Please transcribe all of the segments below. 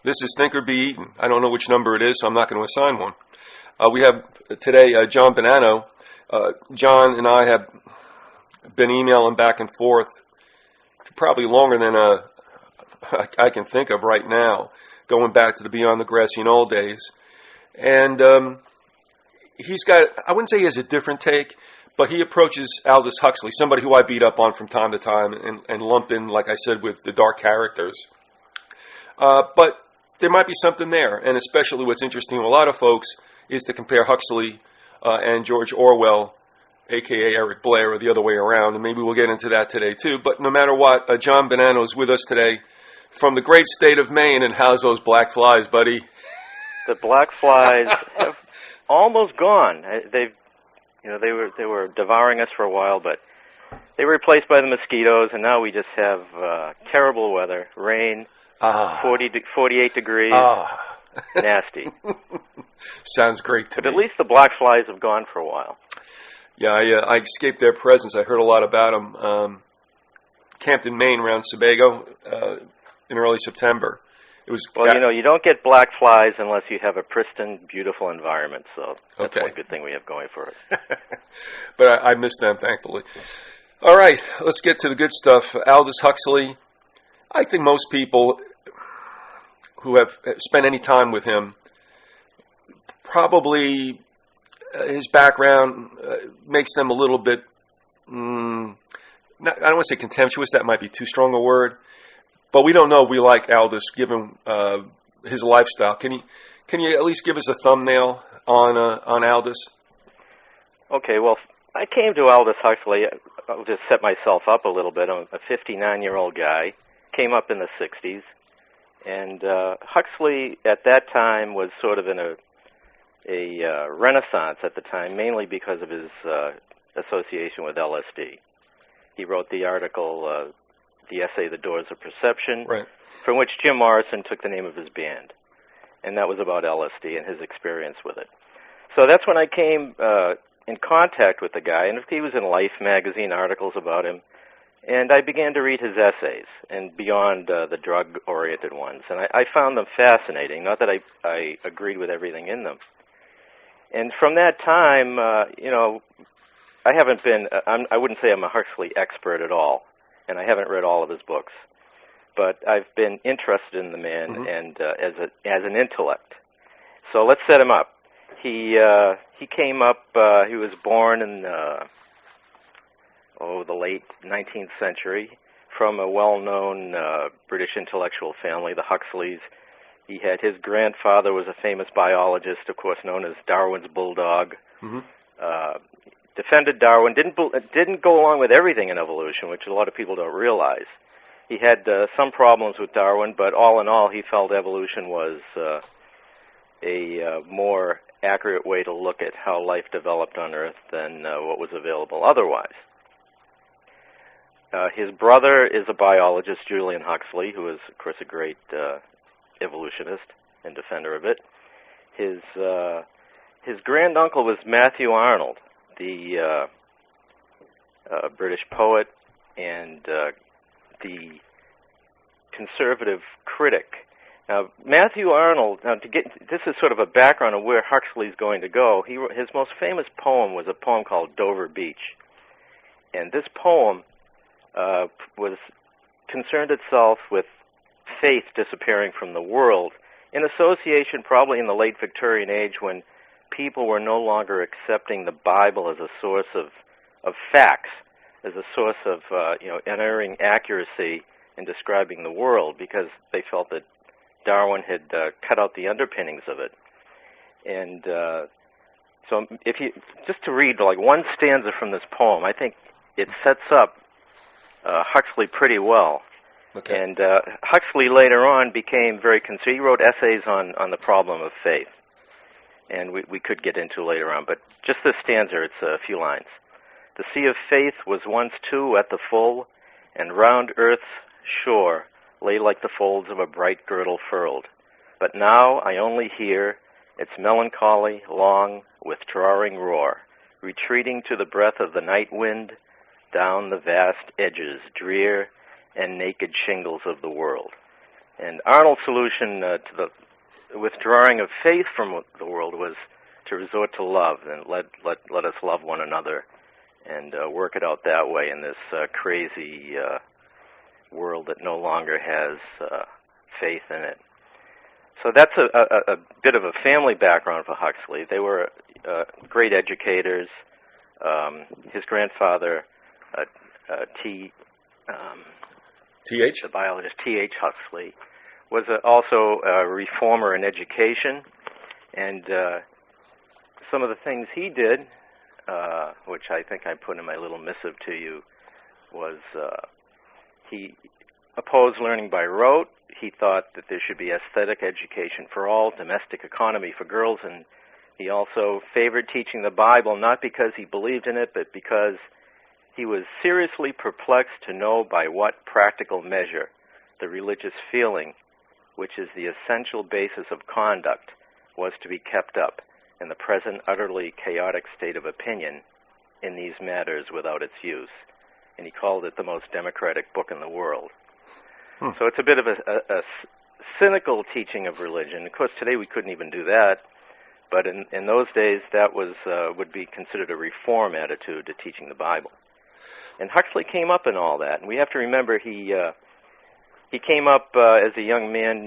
This is Think or Be Eaten. I don't know which number it is, so I'm not going to assign one. We have today John Bonanno. John and I have been emailing back and forth probably longer than I can think of right now, going back to the Beyond the Grassy Knoll days. And he's got, I wouldn't say he has a different take, but he approaches Aldous Huxley, somebody who I beat up on from time to time and lump in, like I said, with the dark characters. But there might be something there, and especially what's interesting to a lot of folks is to compare Huxley and George Orwell, a.k.a. Eric Blair, or the other way around, and maybe we'll get into that today too. But no matter what, John Bonanno is with us today from the great state of Maine, and how's those black flies, buddy? The black flies have almost gone. They were devouring us for a while, but they were replaced by the mosquitoes, and now we just have terrible weather, rain, 48 degrees, nasty. Sounds great to me. But at least the black flies have gone for a while. Yeah, I escaped their presence. I heard a lot about them. Camped in Maine around Sebago in early September. It was you don't get black flies unless you have a pristine, beautiful environment. So that's okay. One good thing we have going for us. But I missed them, thankfully. All right, let's get to the good stuff. Aldous Huxley. I think most people who have spent any time with him probably his background makes them a little bit, I don't want to say contemptuous, that might be too strong a word, but we don't know we like Aldous given his lifestyle. Can you at least give us a thumbnail on Aldous? Okay, well, I came to Aldous Huxley, I'll just set myself up a little bit. I'm a 59-year-old guy, came up in the 60s, and Huxley at that time was sort of in a renaissance at the time, mainly because of his association with LSD. He wrote the article, the essay, The Doors of Perception, right, from which Jim Morrison took the name of his band. And that was about LSD and his experience with it. So that's when I came in contact with the guy, and he was in Life magazine, articles about him. And I began to read his essays, and beyond the drug-oriented ones. And I found them fascinating, not that I agreed with everything in them. And from that time, I haven't been, I wouldn't say I'm a Huxley expert at all, and I haven't read all of his books. But I've been interested in the man and as an intellect. So let's set him up. He came up, he was born in the late 19th century from a well-known British intellectual family, the Huxleys. He had his grandfather was a famous biologist, of course, known as Darwin's bulldog. Defended Darwin, didn't go along with everything in evolution, which a lot of people don't realize. He had some problems with Darwin, but all in all, he felt evolution was a more accurate way to look at how life developed on Earth than what was available otherwise. His brother is a biologist, Julian Huxley, who is, of course, a great evolutionist and defender of it. His granduncle was Matthew Arnold, the British poet and the conservative critic. Now, Matthew Arnold, this is sort of a background of where Huxley's going to go. His most famous poem was a poem called Dover Beach. And this poem was concerned itself with faith disappearing from the world in association probably in the late Victorian age when people were no longer accepting the Bible as a source of facts, as a source of unerring accuracy in describing the world, because they felt that Darwin had cut out the underpinnings of it. And so if you just to read like one stanza from this poem, I think it sets up Huxley pretty well. Okay. And Huxley later on became very concerned. He wrote essays on the problem of faith, and we could get into later on. But just this stanza, it's a few lines. The sea of faith was once too at the full, and round earth's shore lay like the folds of a bright girdle furled. But now I only hear its melancholy, long, withdrawing roar, retreating to the breath of the night wind, down the vast edges, drear and naked shingles of the world. And Arnold's solution to the withdrawing of faith from the world was to resort to love, and let us love one another and work it out that way in this crazy world that no longer has faith in it. So that's a bit of a family background for Huxley. They were great educators. His grandfather, T.H.? the biologist T.H. Huxley, was also a reformer in education, and some of the things he did, which I think I put in my little missive to you, was he opposed learning by rote. He thought that there should be aesthetic education for all, domestic economy for girls, and he also favored teaching the Bible, not because he believed in it, but because he was seriously perplexed to know by what practical measure the religious feeling, which is the essential basis of conduct, was to be kept up in the present utterly chaotic state of opinion in these matters without its use. And he called it the most democratic book in the world. So it's a bit of a cynical teaching of religion. Of course, today we couldn't even do that, but in those days that was would be considered a reform attitude to teaching the Bible. And Huxley came up in all that, and we have to remember he came up as a young man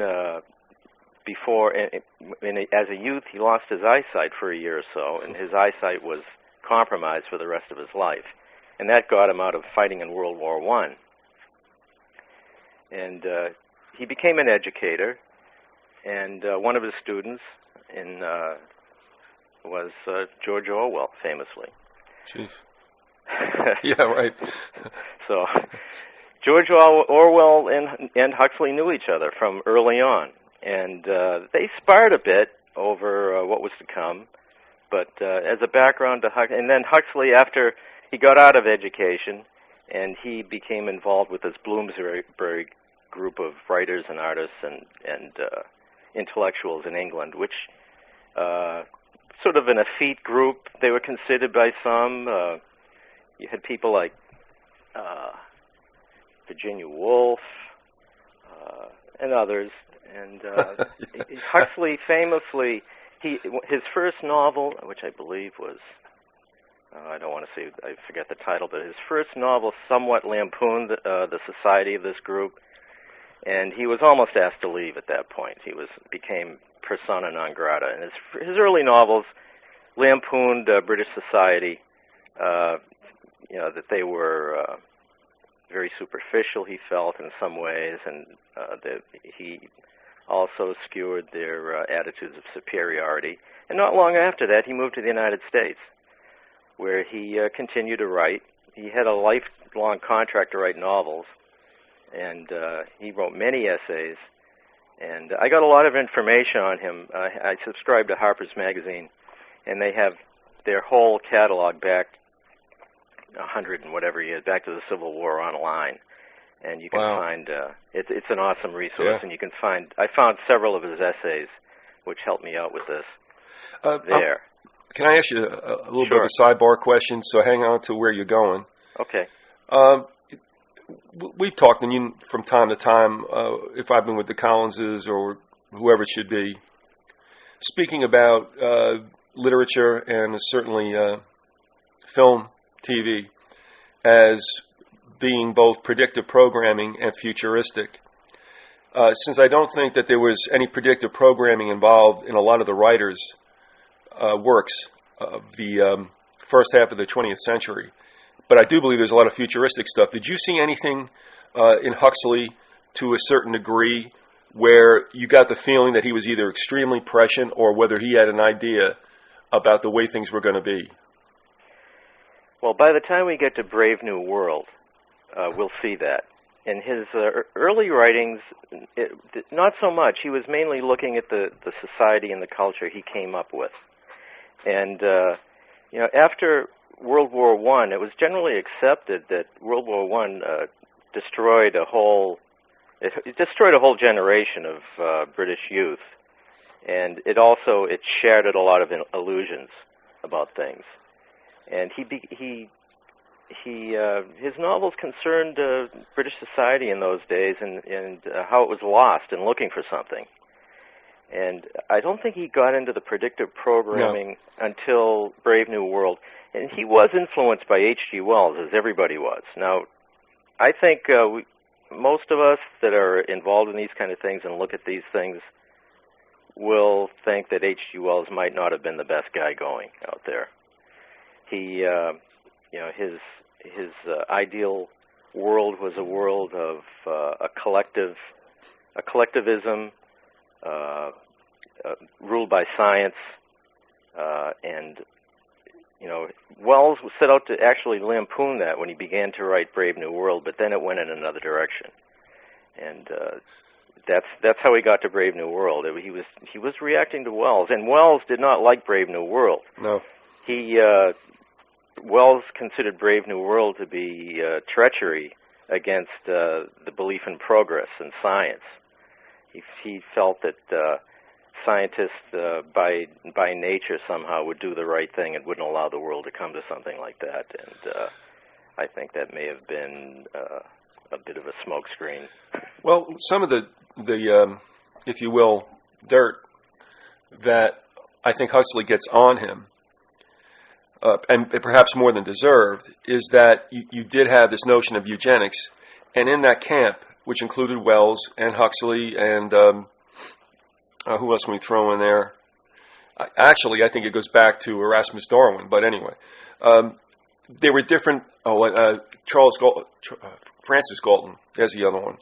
before, as a youth, he lost his eyesight for a year or so, and his eyesight was compromised for the rest of his life. And that got him out of fighting in World War I. And he became an educator, and one of his students was George Orwell, famously. Jeez. Yeah, right. So George Orwell and Huxley knew each other from early on, and they sparred a bit over what was to come. But as a background to Huxley, and then Huxley, after he got out of education, and he became involved with this Bloomsbury group of writers and artists and intellectuals in England, which sort of an effete group. They were considered by some. You had people like Virginia Woolf and others. And Huxley famously, his first novel, which I believe was, I don't want to say, I forget the title, but his first novel somewhat lampooned the society of this group, and he was almost asked to leave at that point. He became persona non grata, and his early novels lampooned British society. That they were very superficial, he felt, in some ways, and that he also skewered their attitudes of superiority. And not long after that, he moved to the United States, where he continued to write. He had a lifelong contract to write novels, and he wrote many essays. And I got a lot of information on him. I subscribed to Harper's Magazine, and they have their whole catalog back 100 and whatever years, back to the Civil War, online. And you can find, it's an awesome resource, and you can find, I found several of his essays, which helped me out with this there. Can I ask you a little bit of a sidebar question? So hang on to where you're going. Okay. We've talked, and you, from time to time, if I've been with the Collinses or whoever it should be, speaking about literature and certainly film, TV, as being both predictive programming and futuristic. Since I don't think that there was any predictive programming involved in a lot of the writers' works of the first half of the 20th century, but I do believe there's a lot of futuristic stuff. Did you see anything in Huxley to a certain degree where you got the feeling that he was either extremely prescient or whether he had an idea about the way things were going to be? Well, by the time we get to Brave New World, we'll see that. In his early writings, not so much. He was mainly looking at the society and the culture he came up with. And, after World War I, it was generally accepted that World War I destroyed a whole generation of British youth. And it shattered a lot of illusions about things. And he his novels concerned British society in those days and how it was lost and looking for something. And I don't think he got into the predictive programming until Brave New World. And he was influenced by H.G. Wells, as everybody was. Now, I think most of us that are involved in these kind of things and look at these things will think that H.G. Wells might not have been the best guy going out there. He, his ideal world was a world of a collectivism, ruled by science, and Wells set out to actually lampoon that when he began to write Brave New World, but then it went in another direction, and that's how he got to Brave New World. He was reacting to Wells, and Wells did not like Brave New World. No, Wells considered Brave New World to be treachery against the belief in progress and science. He felt that scientists, by nature, somehow would do the right thing and wouldn't allow the world to come to something like that. And I think that may have been a bit of a smokescreen. Well, some of the if you will, dirt that I think Huxley gets on him, and perhaps more than deserved, is that you did have this notion of eugenics, and in that camp, which included Wells and Huxley and who else can we throw in there? Actually, I think it goes back to Erasmus Darwin, but anyway. There were different... Francis Galton, there's the other one.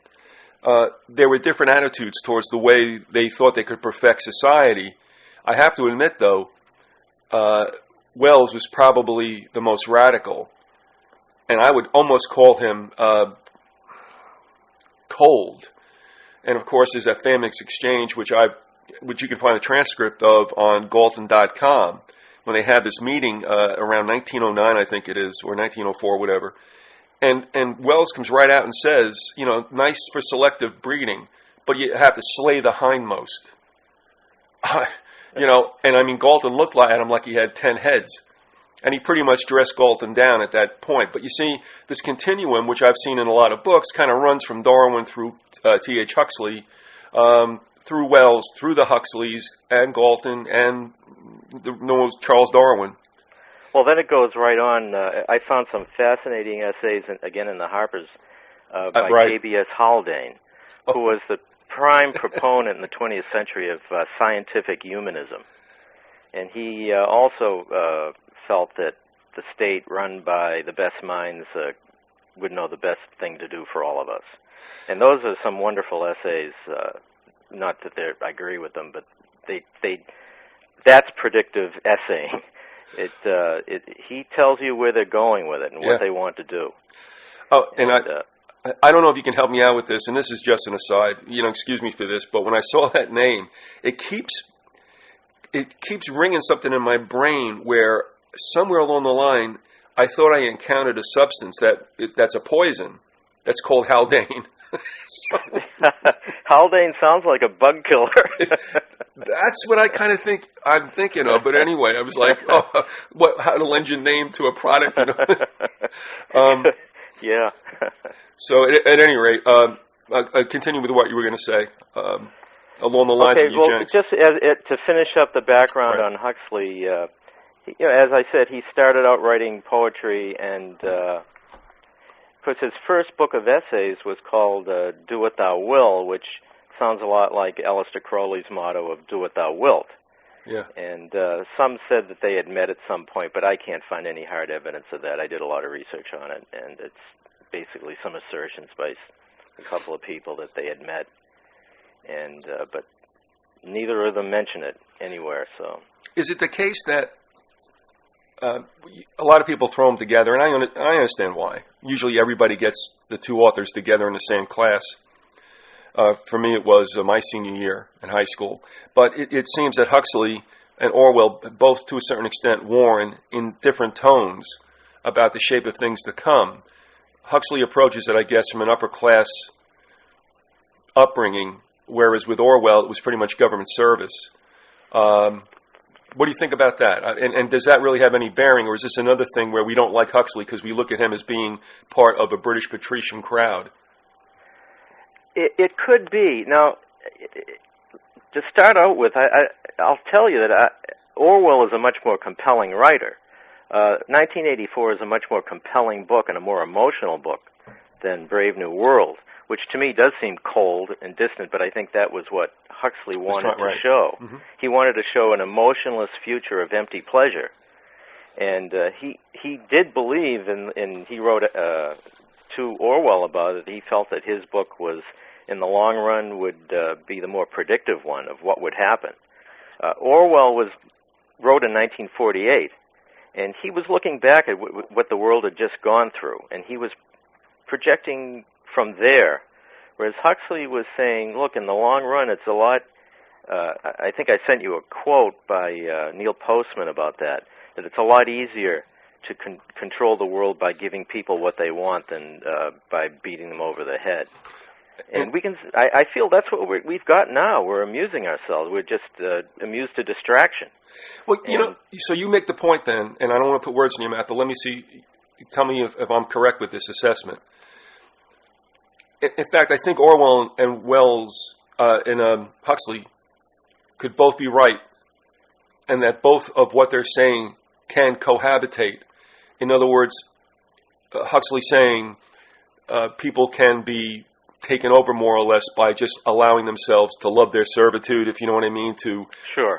There were different attitudes towards the way they thought they could perfect society. I have to admit, though, Wells was probably the most radical, and I would almost call him cold. And, of course, there's that famous exchange, which you can find a transcript of on Galton.com, when they had this meeting around 1909, I think it is, or 1904, whatever. And Wells comes right out and says, nice for selective breeding, but you have to slay the hindmost. And I mean, Galton looked at him like he had 10 heads. And he pretty much dressed Galton down at that point. But you see, this continuum, which I've seen in a lot of books, kind of runs from Darwin through T.H. Huxley, through Wells, through the Huxleys, and Galton, and Charles Darwin. Well, then it goes right on. I found some fascinating essays, again in the Harper's, by K.B.S. Haldane, who was the prime proponent in the 20th century of scientific humanism. And he also felt that the state run by the best minds would know the best thing to do for all of us. And those are some wonderful essays. Not that I agree with them, but that's predictive essaying. He tells you where they're going with it and what they want to do. Oh, and I don't know if you can help me out with this, and this is just an aside. Excuse me for this, but when I saw that name, it keeps ringing something in my brain where somewhere along the line I thought I encountered a substance that's a poison that's called Haldane. Haldane sounds like a bug killer. That's what I kind of think I'm thinking of. But anyway, I was like, how to lend your name to a product? Yeah. So at any rate, continue with what you were going to say along the lines of eugenics. Well, just to finish up the background on Huxley, as I said, he started out writing poetry, and because his first book of essays was called Do What Thou Will, which sounds a lot like Aleister Crowley's motto of Do What Thou Wilt. Yeah. And some said that they had met at some point, but I can't find any hard evidence of that. I did a lot of research on it, and it's basically some assertions by a couple of people that they had met, and but neither of them mention it anywhere. So, is it the case that a lot of people throw them together, and I understand why. Usually everybody gets the two authors together in the same class. For me, it was my senior year in high school. But it seems that Huxley and Orwell, both to a certain extent, warn in different tones about the shape of things to come. Huxley approaches it, I guess, from an upper-class upbringing, whereas with Orwell, it was pretty much government service. What do you think about that? And does that really have any bearing, or is this another thing where we don't like Huxley because we look at him as being part of a British patrician crowd? It could be. Now, to start out with, I'll tell you that Orwell is a much more compelling writer. 1984 is a much more compelling book and a more emotional book than Brave New World, which to me does seem cold and distant, but I think that was what Huxley wanted to show. Mm-hmm. He wanted to show an emotionless future of empty pleasure. And he did believe, and he wrote to Orwell about it, he felt that his book was, in the long run, would be the more predictive one of what would happen. Orwell wrote in 1948, and he was looking back at what the world had just gone through, and he was projecting from there, whereas Huxley was saying, look, in the long run, it's a lot... I think I sent you a quote by Neil Postman about that it's a lot easier to control the world by giving people what they want than by beating them over the head. And we can. I feel that's what we've got now. We're amusing ourselves. We're just amused to distraction. Well, so you make the point then, and I don't want to put words in your mouth, but let me see. Tell me if I'm correct with this assessment. In fact, I think Orwell and Wells and Huxley could both be right, and that both of what they're saying can cohabitate. In other words, Huxley saying people can be taken over more or less by just allowing themselves to love their servitude, if you know what I mean, to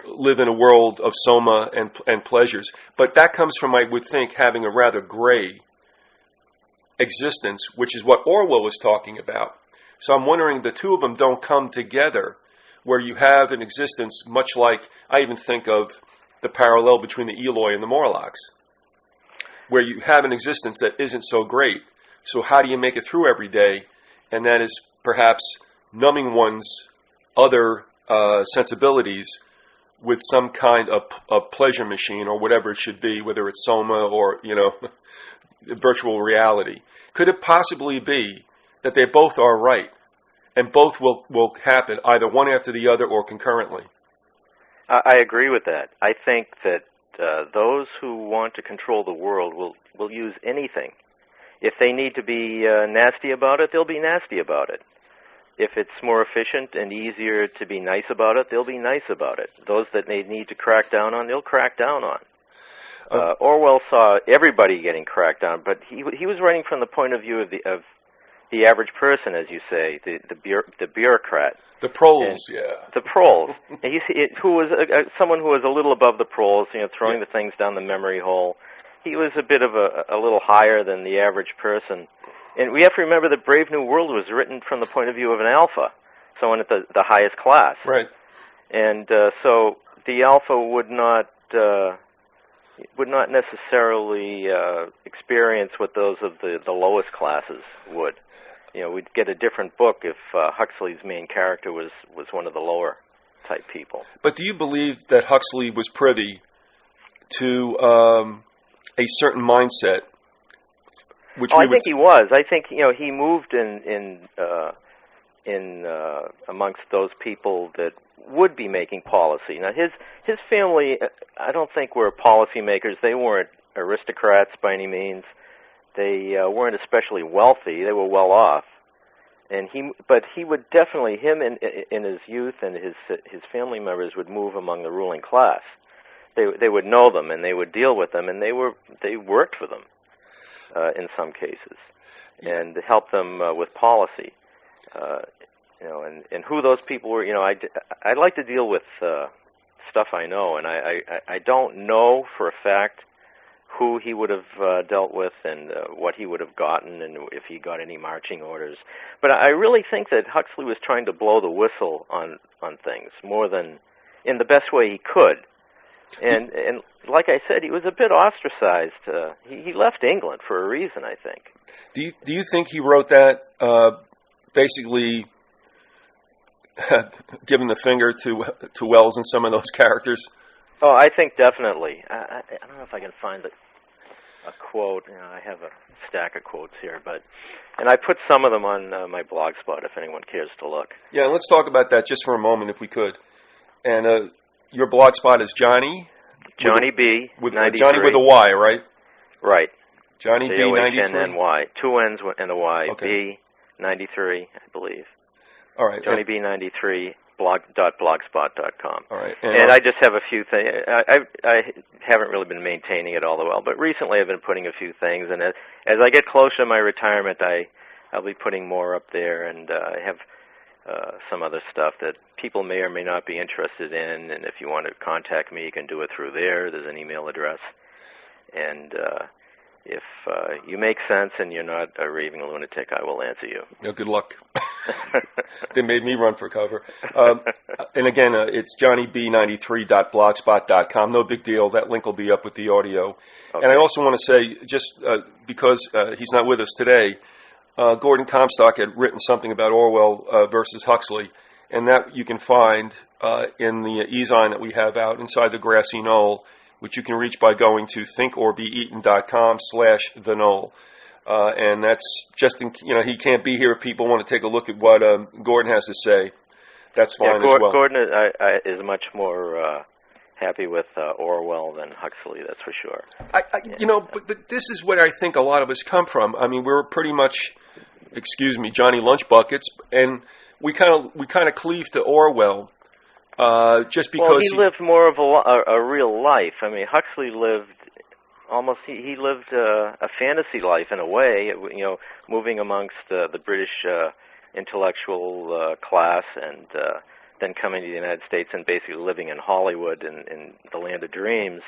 live in a world of soma and pleasures. But that comes from, I would think, having a rather gray existence, which is what Orwell was talking about. So I'm wondering the two of them don't come together, where you have an existence much like, I even think of the parallel between the Eloi and the Morlocks, where you have an existence that isn't so great. So how do you make it through every day? And that is perhaps numbing one's other sensibilities with some kind of pleasure machine or whatever it should be, whether it's soma or, virtual reality. Could it possibly be that they both are right and both will happen, either one after the other or concurrently? I agree with that. I think that those who want to control the world will use anything. If they need to be nasty about it, they'll be nasty about it. If it's more efficient and easier to be nice about it, they'll be nice about it. Those that they need to crack down on, they'll crack down on. Orwell saw everybody getting cracked down, but he was writing from the point of view of the average person, as you say, the bureaucrat. The proles, The proles. Who was someone who was a little above the proles, throwing the things down the memory hole. He was a bit of a little higher than the average person. And we have to remember that Brave New World was written from the point of view of an alpha, someone at the highest class. Right. And so the alpha would not necessarily experience what those of the lowest classes would. We'd get a different book if Huxley's main character was one of the lower type people. But do you believe that Huxley was privy to a certain mindset? I think he was. I think he moved in amongst those people that would be making policy. Now his family, I don't think were policymakers. They weren't aristocrats by any means. They weren't especially wealthy. They were well off, but he would definitely, him in his youth and his family members would move among the ruling class. They would know them and they would deal with them, and they worked for them in some cases and helped them with policy. And who those people were. I'd like to deal with stuff I know, and I don't know for a fact who he would have dealt with and what he would have gotten and if he got any marching orders. But I really think that Huxley was trying to blow the whistle on things more than in the best way he could. And like I said, he was a bit ostracized. He left England for a reason, I think. Do you think he wrote that basically giving the finger to Wells and some of those characters? Oh, I think definitely. I don't know if I can find a quote. I have a stack of quotes here, and I put some of them on my blog spot if anyone cares to look. Yeah, let's talk about that just for a moment if we could. And your blog spot is Johnny? Johnny B. with 93. Johnny with a Y, right? Right. Johnny B. 93. Johnnny, 2 N's and a Y. Okay. B 93, I believe. All right. Johnny B 93 blogspot.com. All right. And I just have a few things. I haven't really been maintaining it all the while, but recently I've been putting a few things, and as I get closer to my retirement, I'll be putting more up there, and I have some other stuff that people may or may not be interested in, and if you want to contact me, you can do it through there. There's an email address. And if you make sense and you're not a raving lunatic, I will answer you. Yeah, good luck. They made me run for cover. And again, it's johnnyb93.blogspot.com. No big deal. That link will be up with the audio. Okay. And I also want to say, just because he's not with us today, Gordon Comstock had written something about Orwell versus Huxley, and that you can find in the e-zine that we have out inside the Grassy Knoll, which you can reach by going to thinkorbeaten.com/the knoll. And that's just, he can't be here if people want to take a look at what Gordon has to say. That's fine as well. Gordon is much more happy with Orwell than Huxley, that's for sure. But this is what I think a lot of us come from. I mean, we're pretty much, Johnny Lunch Buckets, and we kind of cleave to Orwell. Just because he lived more of a real life. I mean, Huxley lived almost he lived a fantasy life in a way. Moving amongst the British intellectual class, and then coming to the United States and basically living in Hollywood in the land of dreams,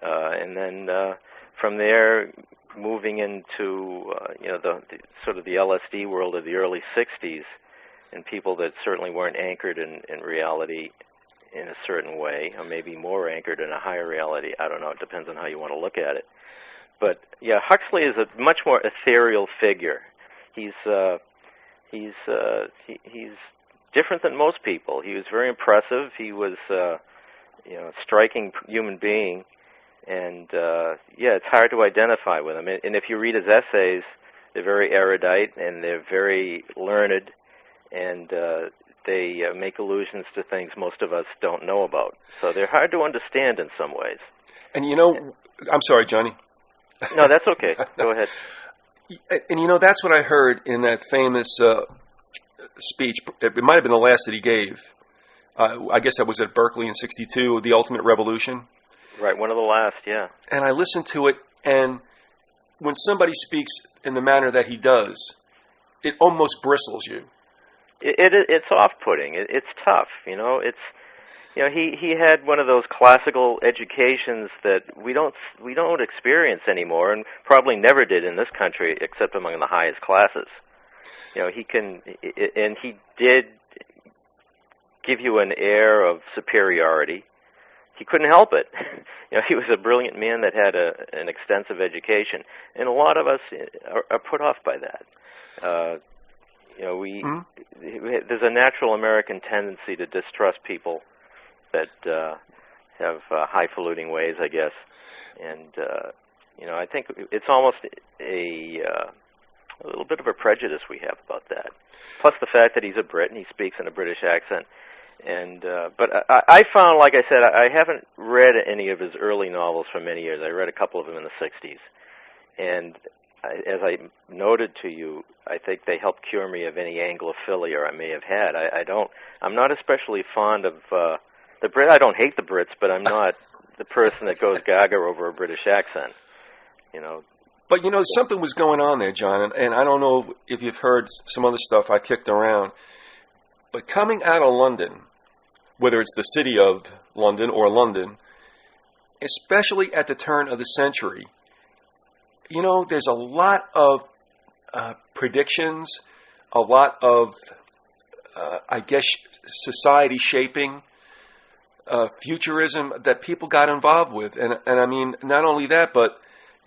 and then from there moving into the sort of the LSD world of the early '60s. And people that certainly weren't anchored in reality in a certain way, or maybe more anchored in a higher reality. I don't know. It depends on how you want to look at it. But yeah, Huxley is a much more ethereal figure. He's different than most people. He was very impressive. He was a striking human being, and it's hard to identify with him. And if you read his essays, they're very erudite and they're very learned. And they make allusions to things most of us don't know about. So they're hard to understand in some ways. And I'm sorry, Johnny. No, that's okay. Go ahead. And that's what I heard in that famous speech. It might have been the last that he gave. I guess that was at Berkeley in '62, The Ultimate Revolution. Right, one of the last, yeah. And I listened to it, and when somebody speaks in the manner that he does, it almost bristles you. It's off-putting. It's tough, It's he had one of those classical educations that we don't experience anymore, and probably never did in this country, except among the highest classes. He did give you an air of superiority. He couldn't help it. He was a brilliant man that had an extensive education, and a lot of us are put off by that. There's a natural American tendency to distrust people that have highfalutin ways, I guess, and I think it's almost a little bit of a prejudice we have about that. Plus the fact that he's a Brit and he speaks in a British accent, and but I found, like I said, I haven't read any of his early novels for many years. I read a couple of them in the '60s, and as I noted to you, I think they helped cure me of any Anglophilia I may have had. I'm not especially fond of the Brit. I don't hate the Brits, but I'm not the person that goes gaga over a British accent. But something was going on there, John, and I don't know if you've heard some other stuff I kicked around. But coming out of London, whether it's the city of London or London, especially at the turn of the century, there's a lot of predictions, a lot of, society shaping, futurism that people got involved with. And I mean, not only that, but,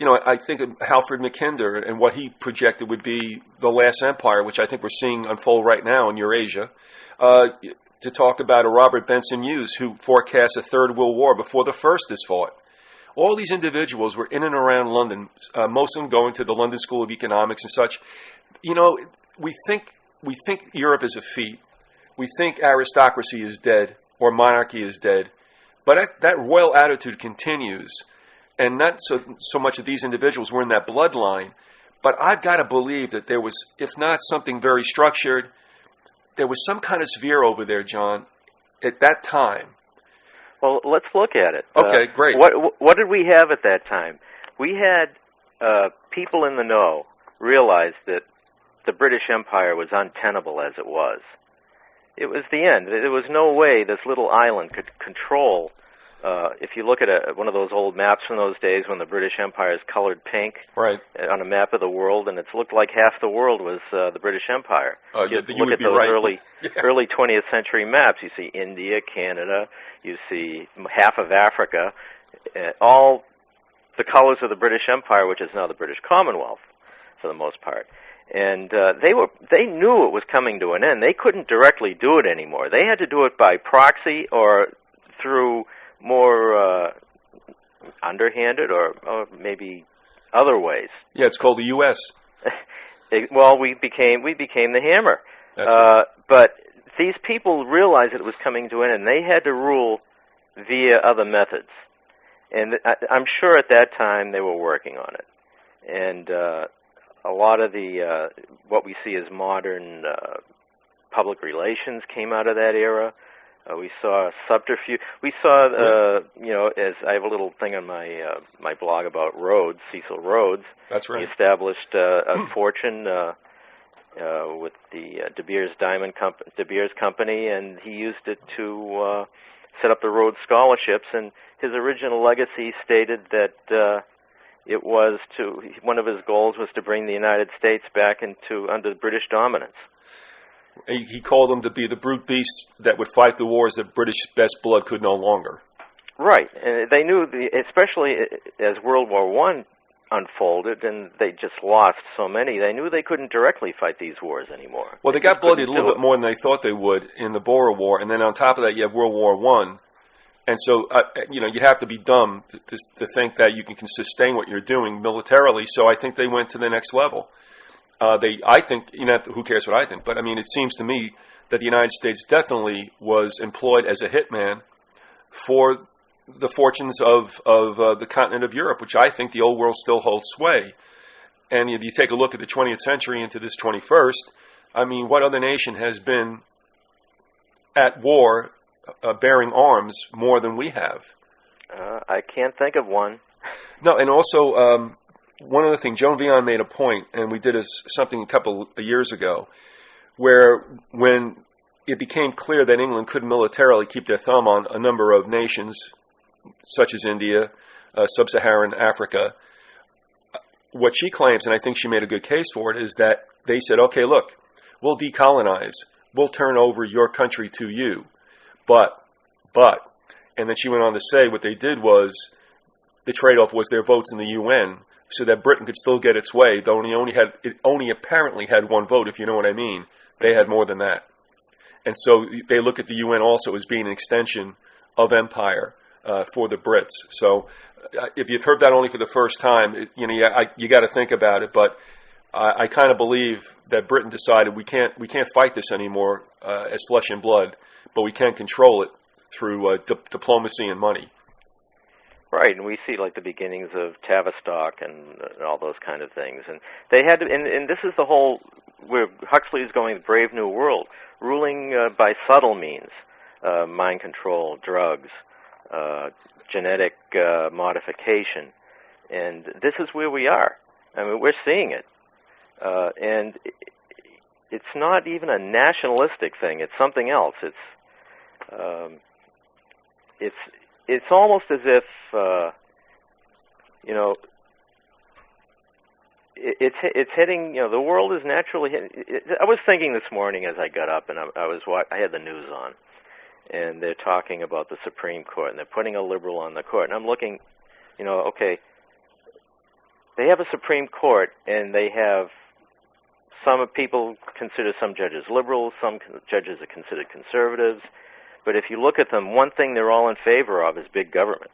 I think of Halford Mackinder and what he projected would be the last empire, which I think we're seeing unfold right now in Eurasia, to talk about a Robert Benson Hughes who forecasts a third world war before the first is fought. All these individuals were in and around London, most of them going to the London School of Economics and such. We think Europe is effete. We think aristocracy is dead or monarchy is dead. But that royal attitude continues, and not so much that these individuals were in that bloodline, but I've got to believe that there was, if not something very structured, there was some kind of sphere over there, John, at that time. Well, let's look at it. Okay, great. What did we have at that time? We had people in the know realize that the British Empire was untenable as it was. It was the end. There was no way this little island could control. If you look at one of those old maps from those days when the British Empire is colored pink right. on a map of the world, and it's looked like half the world was the British Empire. You look at those early 20th century maps. You see India, Canada. You see half of Africa. All the colors of the British Empire, which is now the British Commonwealth, for the most part. And they knew it was coming to an end. They couldn't directly do it anymore. They had to do it by proxy or through more underhanded or maybe other ways. Yeah, it's called the U.S. Well, we became the hammer. That's right. But these people realized it was coming to an end, and they had to rule via other methods. And I'm sure at that time they were working on it. And a lot of the what we see as modern public relations came out of that era. We saw subterfuge. We saw, as I have a little thing on my blog about Rhodes, Cecil Rhodes. That's right. He established a fortune with the De Beers Company, and he used it to set up the Rhodes Scholarships. And his original legacy stated that it was one of his goals was to bring the United States back under British dominance. He called them to be the brute beasts that would fight the wars that British best blood could no longer. Right. And they knew, especially as World War I unfolded and they just lost so many, they knew they couldn't directly fight these wars anymore. Well, they got bloodied a little bit more than they thought they would in the Boer War, and then on top of that you have World War I. And so, you have to be dumb to think that you can sustain what you're doing militarily, so I think they went to the next level. I think, who cares what I think, but I mean, it seems to me that the United States definitely was employed as a hitman for the fortunes of the continent of Europe, which I think the old world still holds sway. And if you take a look at the 20th century into this 21st, I mean, what other nation has been at war, bearing arms more than we have? I can't think of one. No, and also, one other thing, Joan Vion made a point, and we did something a couple of years ago, where when it became clear that England could militarily keep their thumb on a number of nations, such as India, sub-Saharan Africa, what she claims, and I think she made a good case for it, is that they said, okay, look, we'll decolonize, we'll turn over your country to you, but, and then she went on to say what they did was, the trade-off was their votes in the UN, so that Britain could still get its way, though it only apparently had one vote, if you know what I mean. They had more than that. And so they look at the UN also as being an extension of empire for the Brits. So if you've heard that only for the first time, you got to think about it. But I kind of believe that Britain decided we can't fight this anymore as flesh and blood, but we can control it through diplomacy and money. Right, and we see like the beginnings of Tavistock and all those kind of things, and they had to, and this is the whole where Huxley is going, the Brave New World, ruling by subtle means, mind control, drugs, genetic modification, and this is where we are. I mean, we're seeing it, and it's not even a nationalistic thing; it's something else. It's almost as if, it's heading, the world is naturally heading. I was thinking this morning as I got up, and I had the news on, and they're talking about the Supreme Court, and they're putting a liberal on the court, and I'm looking, okay, they have a Supreme Court, and they have some people consider some judges liberals, some judges are considered conservatives. But if you look at them, one thing they're all in favor of is big government.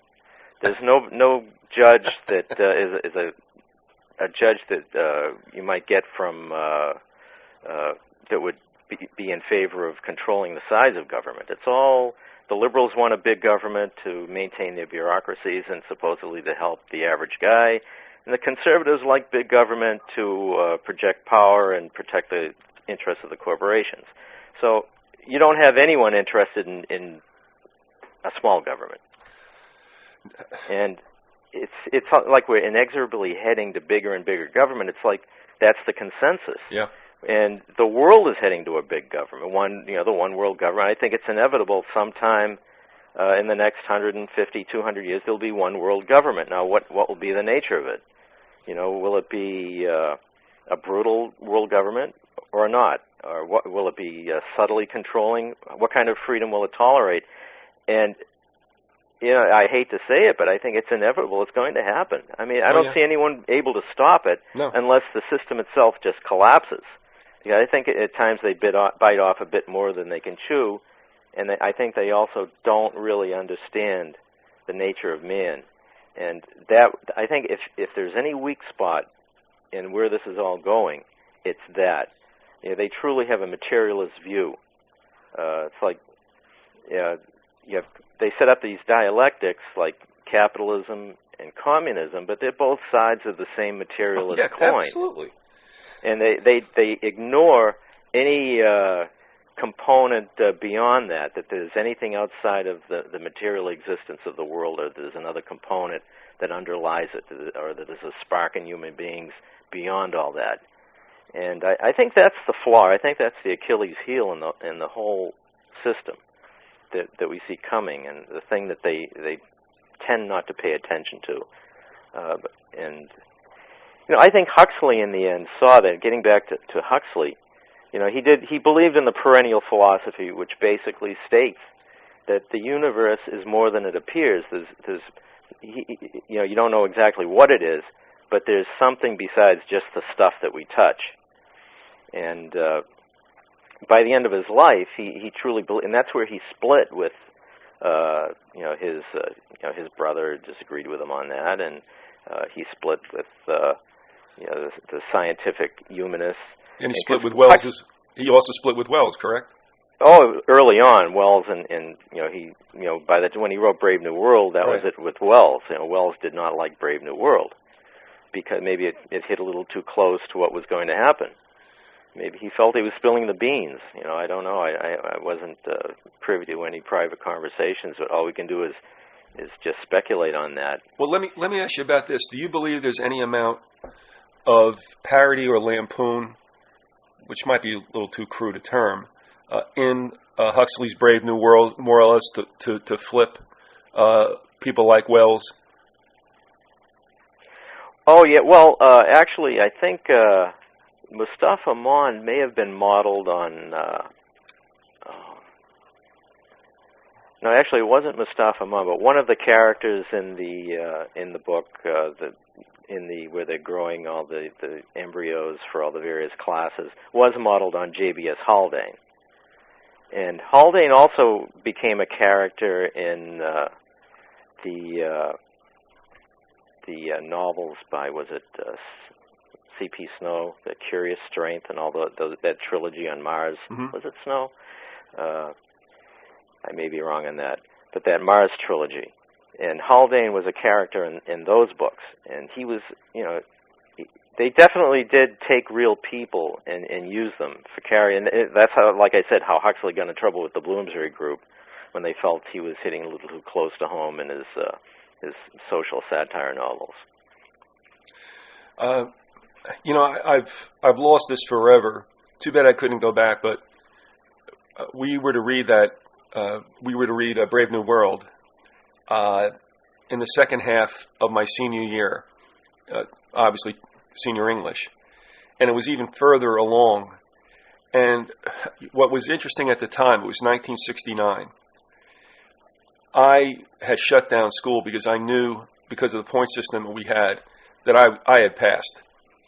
There's no judge that is a judge that you might get from that would be in favor of controlling the size of government. It's all the liberals want a big government to maintain their bureaucracies and supposedly to help the average guy, and the conservatives like big government to project power and protect the interests of the corporations. So you don't have anyone interested in a small government. And it's like we're inexorably heading to bigger and bigger government. It's like that's the consensus. Yeah. And the world is heading to a big government, the one world government. I think it's inevitable sometime in the next 150, 200 years there'll be one world government. Now, what will be the nature of it? Will it be a brutal world government or not? Or will it be subtly controlling? What kind of freedom will it tolerate? And I hate to say it, but I think it's inevitable. It's going to happen. I mean, I don't see anyone able to stop it unless the system itself just collapses. I think at times they bite off a bit more than they can chew, and I think they also don't really understand the nature of man. And that, I think if there's any weak spot in where this is all going, it's that. They truly have a materialist view. It's like, they set up these dialectics like capitalism and communism, but they're both sides of the same materialist coin. Absolutely. And they ignore any component beyond that there's anything outside of the material existence of the world, or there's another component that underlies it, or that there's a spark in human beings beyond all that. And I think that's the flaw. I think that's the Achilles heel in the whole system that we see coming, and the thing that they tend not to pay attention to. I think Huxley in the end saw that. Getting back to Huxley, he believed in the perennial philosophy, which basically states that the universe is more than it appears. You don't know exactly what it is, but there's something besides just the stuff that we touch. And by the end of his life, he truly believed, and that's where he split with, his brother disagreed with him on that, and he split with, the scientific humanists. And he split with Wells. He also split with Wells, correct? Oh, early on, Wells and when he wrote Brave New World, that was it with Wells. Wells did not like Brave New World because maybe it hit a little too close to what was going to happen. Maybe he felt he was spilling the beans. I don't know. I wasn't privy to any private conversations, but all we can do is just speculate on that. Well, let me ask you about this. Do you believe there's any amount of parody or lampoon, which might be a little too crude a term, in Huxley's Brave New World, more or less to flip people like Wells? Oh, yeah. Well, actually, I think Mustafa Mon may have been modeled on... No, actually, it wasn't Mustafa Mon, but one of the characters in the book, where they're growing all the embryos for all the various classes, was modeled on J.B.S. Haldane. And Haldane also became a character in the novels by, was it C.P. Snow, The Curious Strength, and all that trilogy on Mars. Mm-hmm. Was it Snow? I may be wrong on that. But that Mars trilogy. And Haldane was a character in those books. And he was, they definitely did take real people and use them for carry. And that's how, like I said, how Huxley got in trouble with the Bloomsbury Group when they felt he was hitting a little too close to home in his social satire novels. I've lost this forever. Too bad I couldn't go back, but we were to read Brave New World in the second half of my senior year, obviously senior English, and it was even further along. And what was interesting at the time, it was 1969. I had shut down school because I knew, because of the point system that we had, that I had passed.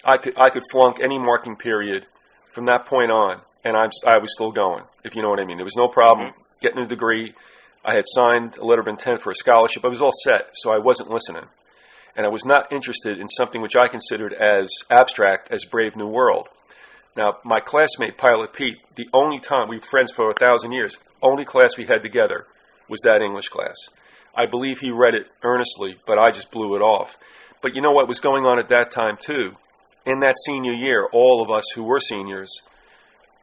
I could flunk any marking period from that point on, and I was still going, if you know what I mean. There was no problem getting a degree. I had signed a letter of intent for a scholarship. I was all set, so I wasn't listening. And I was not interested in something which I considered as abstract as Brave New World. Now, my classmate, Pilot Pete, the only time, we were friends for 1,000 years, only class we had together was that English class. I believe he read it earnestly, but I just blew it off. But you know what was going on at that time, too? In that senior year, all of us who were seniors,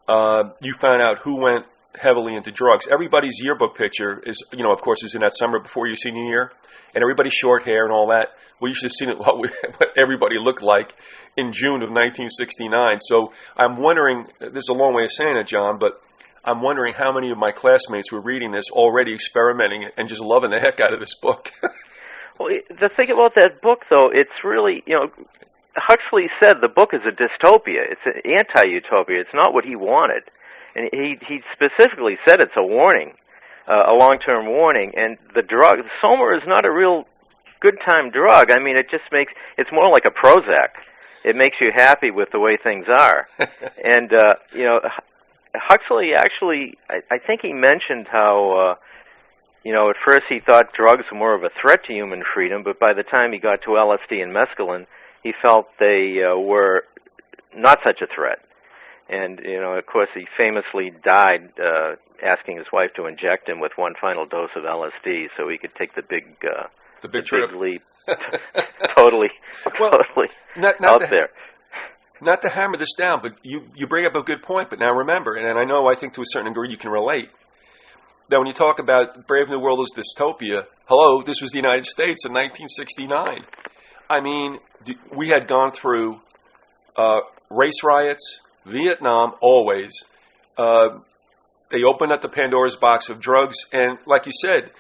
you found out who went heavily into drugs. Everybody's yearbook picture is, of course, is in that summer before your senior year, and everybody's short hair and all that. Well, you should have seen it, what everybody looked like in June of 1969. So I'm wondering, this is a long way of saying it, John, but I'm wondering how many of my classmates were reading this, already experimenting and just loving the heck out of this book. Well, the thing about that book, though, it's really, Huxley said the book is a dystopia. It's an anti-utopia. It's not what he wanted. And he specifically said it's a warning, a long-term warning. And the drug, Soma is not a real good-time drug. I mean, it's more like a Prozac. It makes you happy with the way things are. And, Huxley actually, I think he mentioned how, at first he thought drugs were more of a threat to human freedom, but by the time he got to LSD and mescaline, he felt they were not such a threat. And, of course, he famously died asking his wife to inject him with one final dose of LSD so he could take the big leap. totally out there. Not to hammer this down, but you bring up a good point. But now remember, and I think to a certain degree you can relate, that when you talk about Brave New World as dystopia, hello, this was the United States in 1969. I mean, we had gone through race riots, Vietnam, always. They opened up the Pandora's box of drugs, and like you said,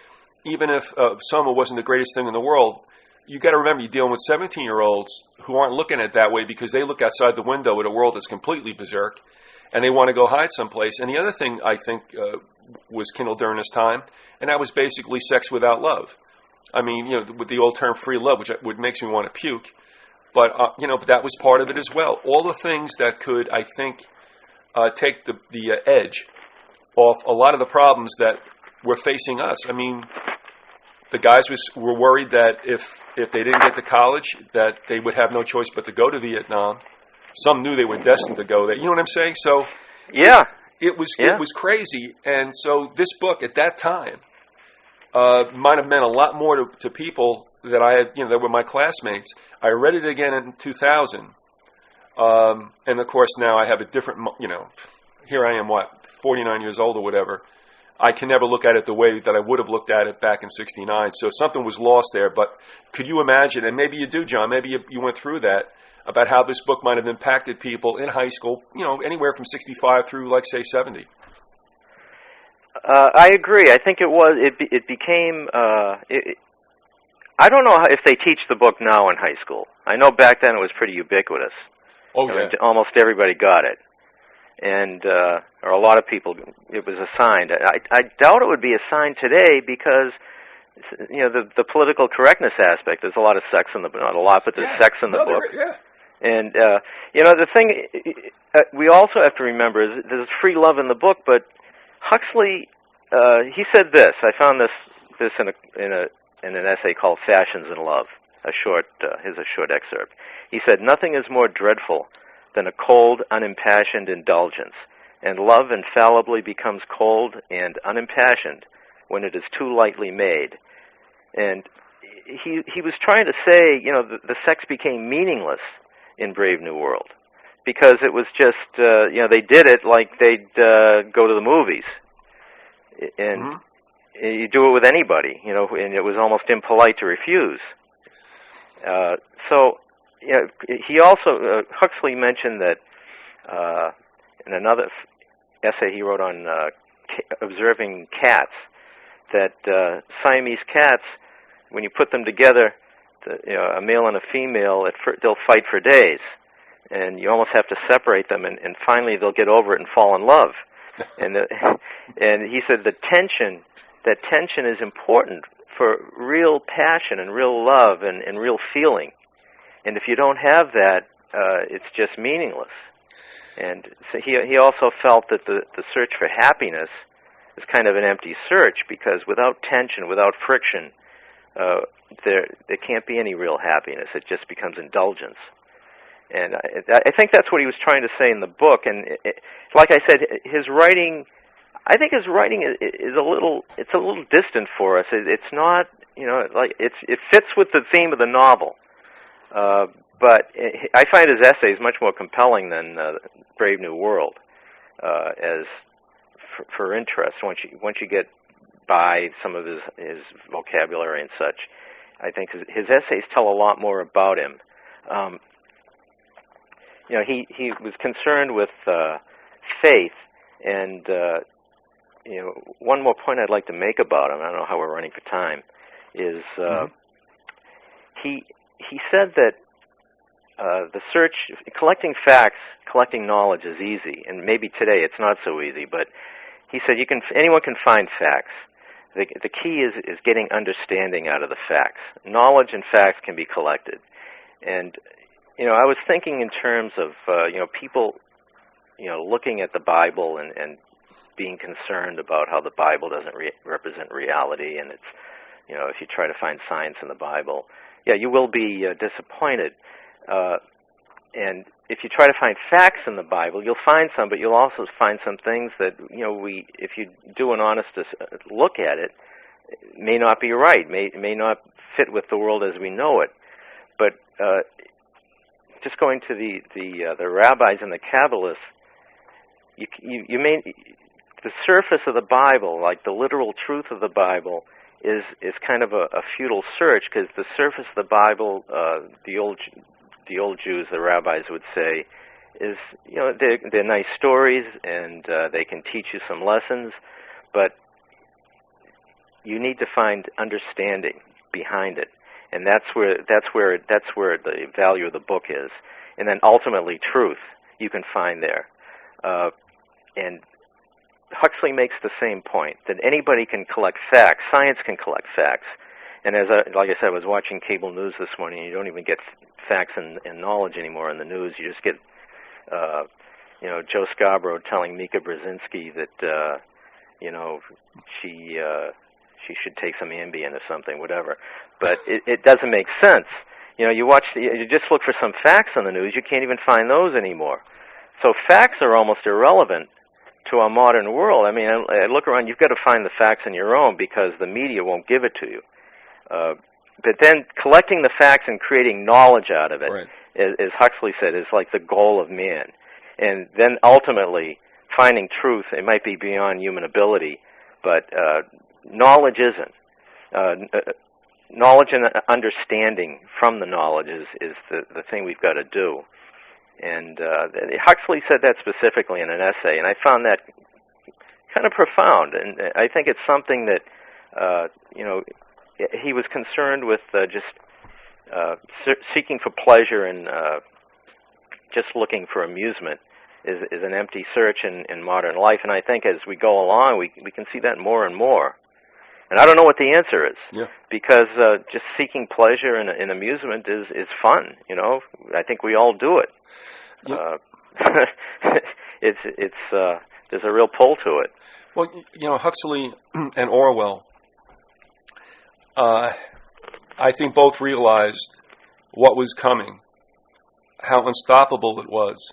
even if Soma wasn't the greatest thing in the world, you got to remember you're dealing with 17-year-olds who aren't looking at it that way because they look outside the window at a world that's completely berserk, and they want to go hide someplace. And the other thing I think was kindled during this time, and that was basically sex without love. I mean, with the old term free love, which makes me want to puke, but but that was part of it as well. All the things that could, I think, take the edge off a lot of the problems that were facing us. I mean, the guys were worried that if they didn't get to college, that they would have no choice but to go to Vietnam. Some knew they were destined to go there. You know what I'm saying? So yeah, it was crazy. And so this book at that time might have meant a lot more to people that I had, that were my classmates. I read it again in 2000, and of course now I have a different. Here I am, 49 years old or whatever. I can never look at it the way that I would have looked at it back in '69. So something was lost there. But could you imagine, and maybe you do, John, maybe you went through that, about how this book might have impacted people in high school, anywhere from 65 through, like, say, 70. I agree. I think it became, I don't know if they teach the book now in high school. I know back then it was pretty ubiquitous. Oh, yeah. I mean, almost everybody got it. And, or a lot of people, it was assigned. I doubt it would be assigned today because, the political correctness aspect. There's a lot of sex in the book. Not a lot, but there's sex in the book. Yeah. And, the thing we also have to remember is there's free love in the book, but Huxley, he said this. I found this in an essay called Fashions in Love, here's a short excerpt. He said, "Nothing is more dreadful than a cold, unimpassioned indulgence, and love infallibly becomes cold and unimpassioned when it is too lightly made." And he was trying to say, the sex became meaningless in Brave New World because it was just, they did it like they'd go to the movies, and you do it with anybody, and it was almost impolite to refuse. He also, Huxley mentioned that in another essay he wrote on observing cats, that Siamese cats, when you put them together, a male and a female, they'll fight for days, and you almost have to separate them, and finally they'll get over it and fall in love. And he said that tension is important for real passion and real love and real feeling. And if you don't have that, it's just meaningless. And so he also felt that the search for happiness is kind of an empty search because without tension, without friction, there can't be any real happiness. It just becomes indulgence. And I think that's what he was trying to say in the book. And like I said, his writing, I think his writing is a little distant for us. It's not, like it fits with the theme of the novel, but I find his essays much more compelling than Brave New World, as for interest. Once you get by some of his vocabulary and such, I think his essays tell a lot more about him. He was concerned with faith, and one more point I'd like to make about him, I don't know how we're running for time, is he said that the search, collecting facts, collecting knowledge is easy, and maybe today it's not so easy, but he said anyone can find facts. The key is getting understanding out of the facts. Knowledge and facts can be collected. And, I was thinking in terms of, people, looking at the Bible and being concerned about how the Bible doesn't represent reality, and it's, if you try to find science in the Bible, you will be disappointed. And if you try to find facts in the Bible, you'll find some, but you'll also find some things that, if you do an honest look at it, may not be right, may not fit with the world as we know it. But just going to the rabbis and the Kabbalists, the surface of the Bible, like the literal truth of the Bible, is kind of a futile search, because the surface of the Bible, the old Jews, the rabbis would say, is, they're nice stories, and they can teach you some lessons, but you need to find understanding behind it, and that's where the value of the book is, and then ultimately truth you can find there, and Huxley makes the same point, that anybody can collect facts. Science can collect facts. And like I said, I was watching cable news this morning, and you don't even get facts and knowledge anymore in the news. You just get, Joe Scarborough telling Mika Brzezinski that, she should take some Ambien or something, whatever. But it doesn't make sense. You just look for some facts on the news, you can't even find those anymore. So facts are almost irrelevant to our modern world. I mean, I look around, you've got to find the facts on your own because the media won't give it to you. But then collecting the facts and creating knowledge out of it, right, as Huxley said, is like the goal of man. And then ultimately finding truth, it might be beyond human ability, but knowledge isn't. Knowledge and understanding from the knowledge is the thing we've got to do. And Huxley said that specifically in an essay, and I found that kind of profound. And I think it's something that, he was concerned with seeking for pleasure and just looking for amusement is an empty search in modern life. And I think as we go along, we can see that more and more. And I don't know what the answer is, because just seeking pleasure and amusement is fun. I think we all do it. There's a real pull to it. Well, Huxley and Orwell, I think both realized what was coming, how unstoppable it was.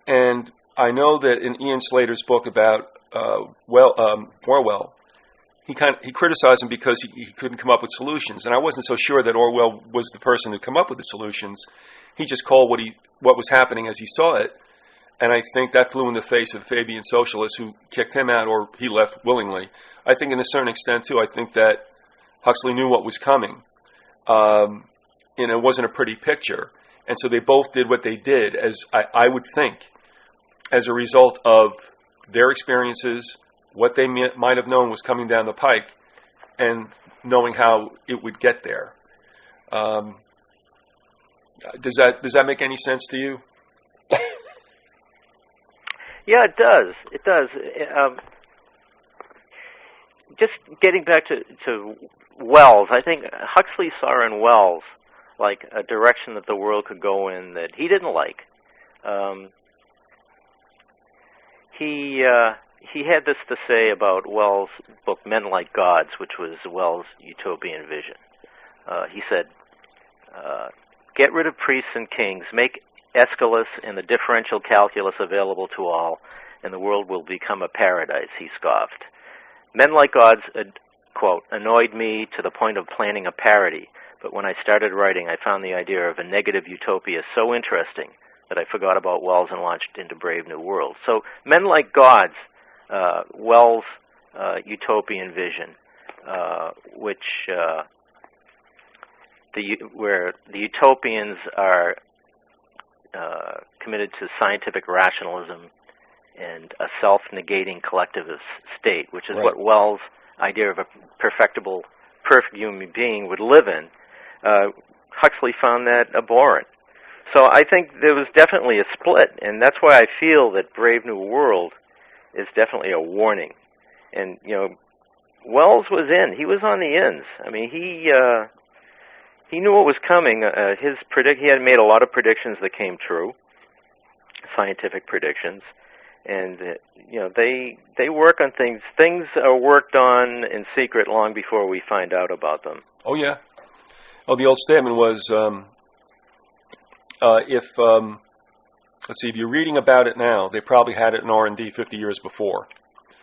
And I know that in Ian Slater's book about Orwell, he criticized him because he couldn't come up with solutions. And I wasn't so sure that Orwell was the person who come up with the solutions. He just called what was happening as he saw it, and I think that flew in the face of Fabian socialists who kicked him out, or he left willingly. I think in a certain extent, too, I think that Huxley knew what was coming. It wasn't a pretty picture. And so they both did what they did, as I would think, as a result of their experiences, what they might have known was coming down the pike, and knowing how it would get there. Does that make any sense to you? Yeah, it does. It does. Just getting back to Wells, I think Huxley saw in Wells like a direction that the world could go in that he didn't like. He had this to say about Wells' book Men Like Gods, which was Wells' utopian vision. He said, get rid of priests and kings, make Aeschylus and the differential calculus available to all, and the world will become a paradise, he scoffed. Men like gods, quote, annoyed me to the point of planning a parody, but when I started writing, I found the idea of a negative utopia so interesting that I forgot about Wells and launched into Brave New World. So Men Like Gods, Wells' utopian vision, where the utopians are committed to scientific rationalism and a self-negating collectivist state, which is what Wells' idea of a perfectible, perfect human being would live in. Huxley found that abhorrent. So I think there was definitely a split, and that's why I feel that Brave New World is definitely a warning. And, you know, Wells was in. He was on the ends. I mean, he knew what was coming. He had made a lot of predictions that came true, scientific predictions. And, you know, they work on things. Things are worked on in secret long before we find out about them. Oh, yeah. Oh, the old statement was, let's see, if you're reading about it now, they probably had it in R&D 50 years before.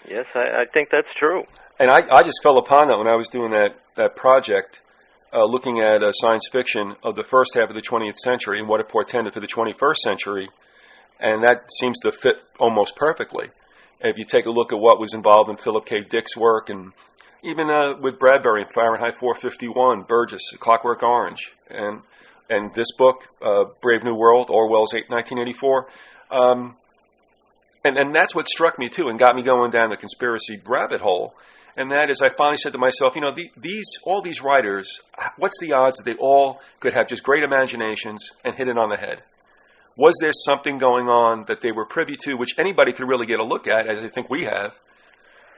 Yes, I think that's true. And I just fell upon that when I was doing that project, looking at science fiction of the first half of the 20th century and what it portended for the 21st century, and that seems to fit almost perfectly. If you take a look at what was involved in Philip K. Dick's work, and even with Bradbury, Fahrenheit 451, Burgess, Clockwork Orange, and this book, Brave New World, Orwell's 1984, and that's what struck me too and got me going down the conspiracy rabbit hole. And that is, I finally said to myself, you know, all these writers, what's the odds that they all could have just great imaginations and hit it on the head? Was there something going on that they were privy to, which anybody could really get a look at, as I think we have?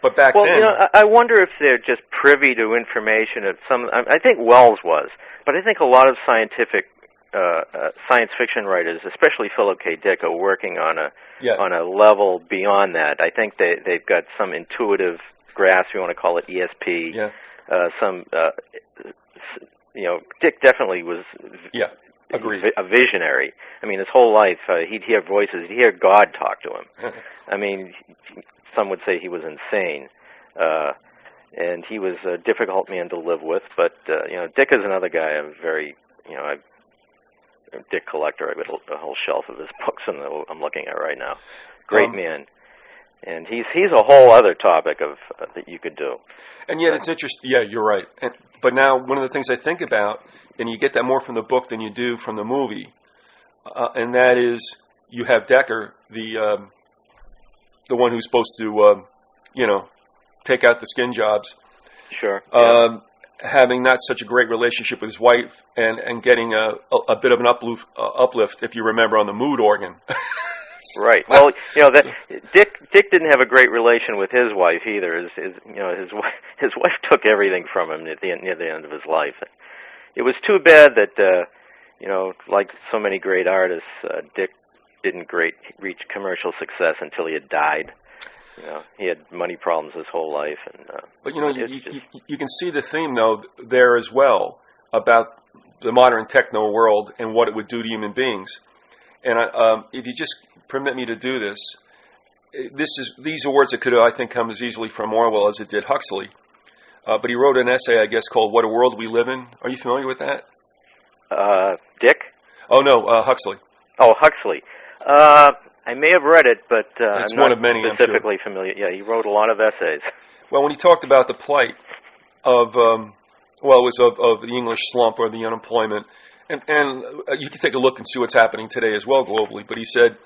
But back then... Well, you know, I wonder if they're just privy to information of some... I think Wells was, but I think a lot of science fiction writers, especially Philip K. Dick, are working on a level beyond that. I think they've got some intuitive grasp, you want to call it ESP. Yeah. You know, Dick definitely was agreed. A visionary. I mean, his whole life, he'd hear voices, he'd hear God talk to him. I mean, some would say he was insane. And he was a difficult man to live with, but, you know, Dick is another guy I'm very, you know, Dick collector. I've got a whole shelf of his books I'm looking at right now. Great man. And he's a whole other topic of that you could do. And yet it's interesting. Yeah, you're right. But now one of the things I think about, and you get that more from the book than you do from the movie, and that is you have Decker, the one who's supposed to, you know, take out the skin jobs. Sure. Having not such a great relationship with his wife, and getting a bit of an uplift, if you remember, on the mood organ. Right. Well, you know that Dick didn't have a great relation with his wife either. His wife took everything from him near the end of his life. It was too bad that you know, like so many great artists, Dick didn't reach commercial success until he had died. You know, he had money problems his whole life, and but you know, you can see the theme though there as well about the modern techno world and what it would do to human beings. And if you just permit me to do this, these are words that could, I think, come as easily from Orwell as it did Huxley. But he wrote an essay, I guess, called "What a World We Live In." Are you familiar with that? Dick? Oh no, Huxley. Oh, Huxley. I may have read it, but it's I'm one not of many, specifically familiar. Yeah, he wrote a lot of essays. Well, when he talked about the plight of, it was of the English slump or the unemployment, and you can take a look and see what's happening today as well globally, but he said,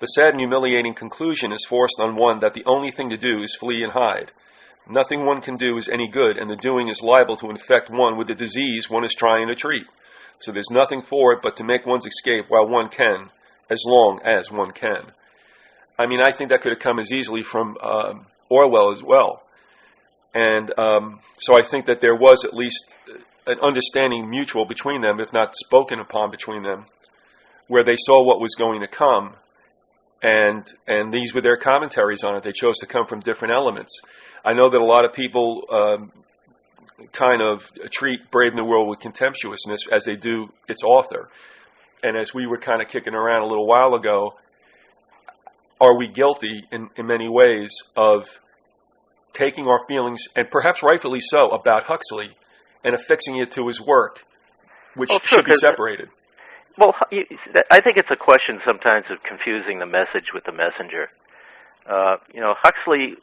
the sad and humiliating conclusion is forced on one that the only thing to do is flee and hide. Nothing one can do is any good, and the doing is liable to infect one with the disease one is trying to treat. So there's nothing for it but to make one's escape while one can, as long as one can. I mean, I think that could have come as easily from Orwell as well. And so I think that there was at least an understanding mutual between them, if not spoken upon between them, where they saw what was going to come, and these were their commentaries on it. They chose to come from different elements. I know that a lot of people kind of treat Brave New World with contemptuousness, as they do its author. And as we were kind of kicking around a little while ago, are we guilty in many ways of taking our feelings, and perhaps rightfully so, about Huxley and affixing it to his work, which should be separated? Well, I think it's a question sometimes of confusing the message with the messenger. Huxley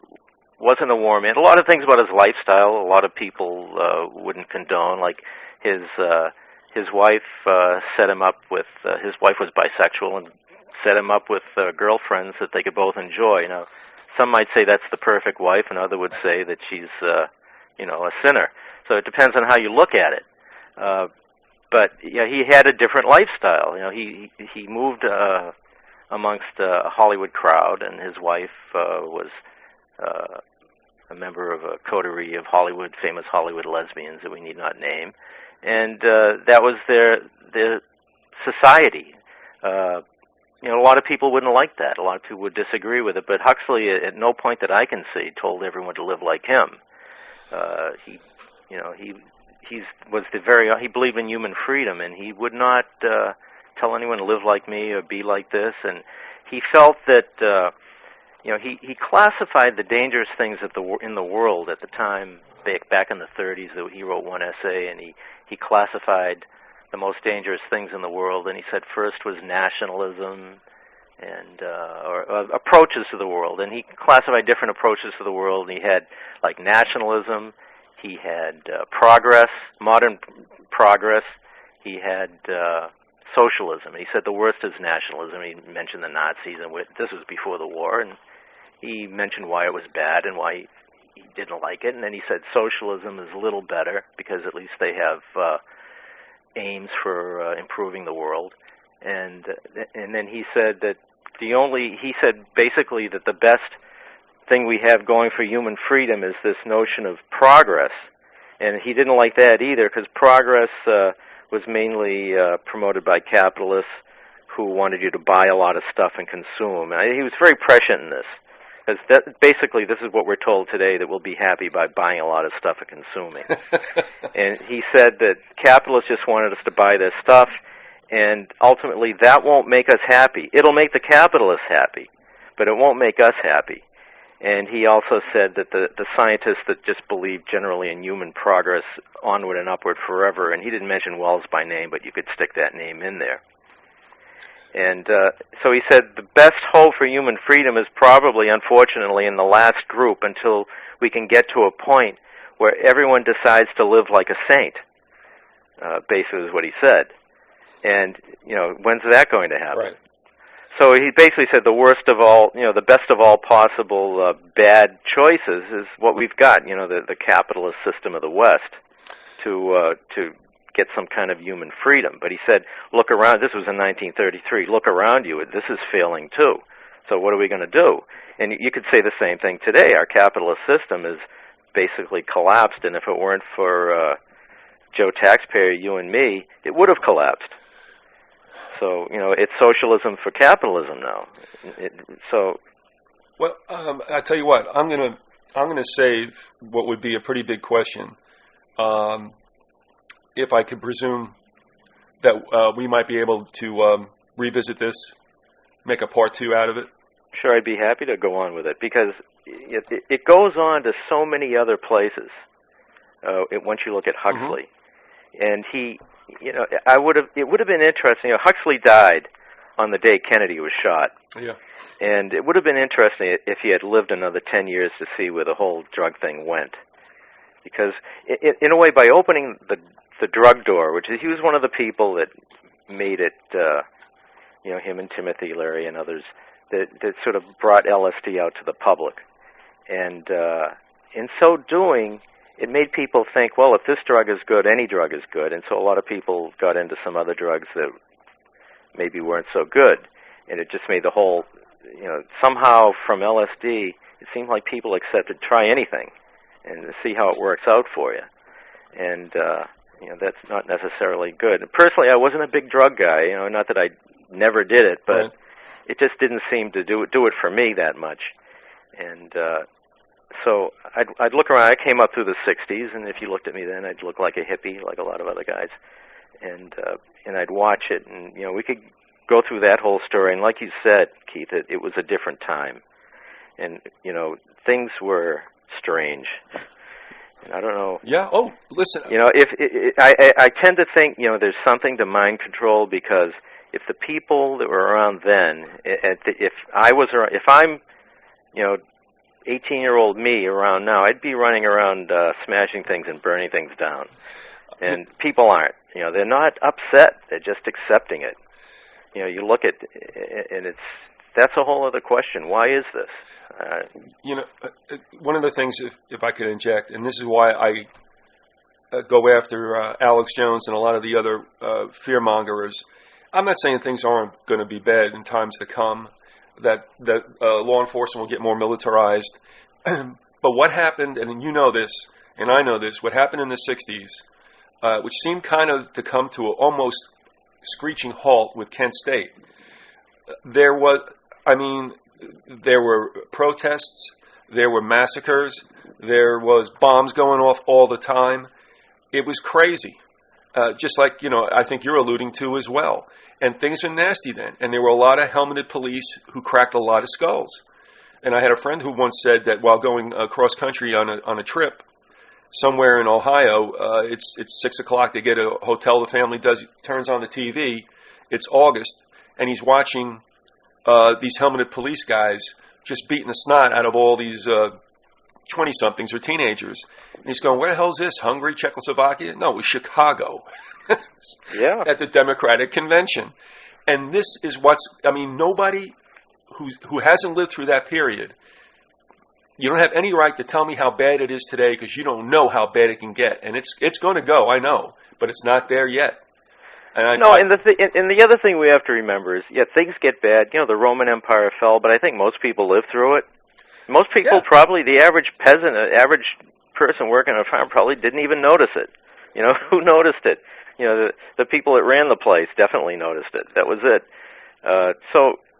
wasn't a war man. A lot of things about his lifestyle, a lot of people wouldn't condone. Like his wife set him up with. His wife was bisexual and set him up with girlfriends that they could both enjoy. Some might say that's the perfect wife, and others would say that she's, a sinner. So it depends on how you look at it. But he had a different lifestyle. He moved amongst a Hollywood crowd, and his wife was a member of a coterie of famous Hollywood lesbians that we need not name, and that was their society. A lot of people wouldn't like that. A lot of people would disagree with it. But Huxley, at no point that I can see, told everyone to live like him. He believed in human freedom, and he would not tell anyone to live like me or be like this. And he felt that he classified the dangerous things in the world at the time. Back in the 30s, he wrote one essay, and he classified the most dangerous things in the world, and he said first was nationalism and or approaches to the world, and he classified different approaches to the world. And he had like nationalism, he had progress, modern progress, he had socialism. And he said the worst is nationalism. He mentioned the Nazis, and this was before the war, and he mentioned why it was bad and why he didn't like it. And then he said socialism is a little better because at least they have aims for improving the world, and then he said that basically that the best thing we have going for human freedom is this notion of progress, and he didn't like that either because progress was mainly promoted by capitalists who wanted you to buy a lot of stuff and consume. And he was very prescient in this. Because basically, this is what we're told today, that we'll be happy by buying a lot of stuff and consuming. And he said that capitalists just wanted us to buy this stuff, and ultimately that won't make us happy. It'll make the capitalists happy, but it won't make us happy. And he also said that the scientists that just believe generally in human progress onward and upward forever, and he didn't mention Wells by name, but you could stick that name in there. And so he said the best hope for human freedom is probably, unfortunately, in the last group until we can get to a point where everyone decides to live like a saint, basically is what he said. And, when's that going to happen? Right. So he basically said the worst of all, the best of all possible bad choices is what we've got, the capitalist system of the West to get some kind of human freedom. But he said, look around, this was in 1933, look around you, this is failing too. So what are we going to do? And you could say the same thing today. Our capitalist system is basically collapsed, and if it weren't for Joe Taxpayer, you and me, it would have collapsed. So, it's socialism for capitalism now. Well, I tell you what, I'm gonna save what would be a pretty big question. If I could presume that we might be able to revisit this, make a part 2 out of it. Sure, I'd be happy to go on with it because it goes on to so many other places. Once you look at Huxley, and he, it would have been interesting. Huxley died on the day Kennedy was shot. Yeah. And it would have been interesting if he had lived another 10 years to see where the whole drug thing went. Because, in a way, by opening the drug door, which is, he was one of the people that made it, him and Timothy Leary and others, that sort of brought LSD out to the public. And in so doing, it made people think, well, if this drug is good, any drug is good. And so a lot of people got into some other drugs that maybe weren't so good. And it just made the whole, somehow from LSD, it seemed like people accepted try anything and see how it works out for you. And, that's not necessarily good. Personally, I wasn't a big drug guy, not that I never did it, but it just didn't seem to do it for me that much. And so I'd look around. I came up through the 60s, and if you looked at me then, I'd look like a hippie, like a lot of other guys. And I'd watch it, and, we could go through that whole story. And like you said, Keith, it was a different time. And, you know, things were strange. And I don't know. Yeah. Oh, listen. You know, I tend to think, you know, there's something to mind control, because if the people that were around then, if I'm, you know, 18-year-old me around now, I'd be running around smashing things and burning things down. And people aren't. You know, they're not upset. They're just accepting it. You know, you look at, and that's a whole other question. Why is this? You know, one of the things, if I could inject, and this is why I go after Alex Jones and a lot of the other fearmongers. I'm not saying things aren't going to be bad in times to come, that law enforcement will get more militarized. But what happened, and you know this, and I know this, what happened in the 60s, which seemed kind of to come to an almost screeching halt with Kent State. There were protests, there were massacres, there was bombs going off all the time. It was crazy. Just like, you know, I think you're alluding to as well. And things were nasty then. And there were a lot of helmeted police who cracked a lot of skulls. And I had a friend who once said that while going cross country on a trip somewhere in Ohio, it's 6 o'clock. They get a hotel. The family turns on the TV. It's August, and he's watching these helmeted police guys just beating the snot out of all these 20-somethings or teenagers. And he's going, where the hell is this? Hungary, Czechoslovakia? No, it was Chicago. Yeah. At the Democratic Convention. And this is nobody who hasn't lived through that period, you don't have any right to tell me how bad it is today, because you don't know how bad it can get. And it's going to go, I know, but it's not there yet. And the other thing we have to remember is, things get bad. You know, the Roman Empire fell, but I think most people lived through it. Most people, probably the average peasant, average person working on a farm, probably didn't even notice it. You know, who noticed it? You know, the people that ran the place definitely noticed it. That was it.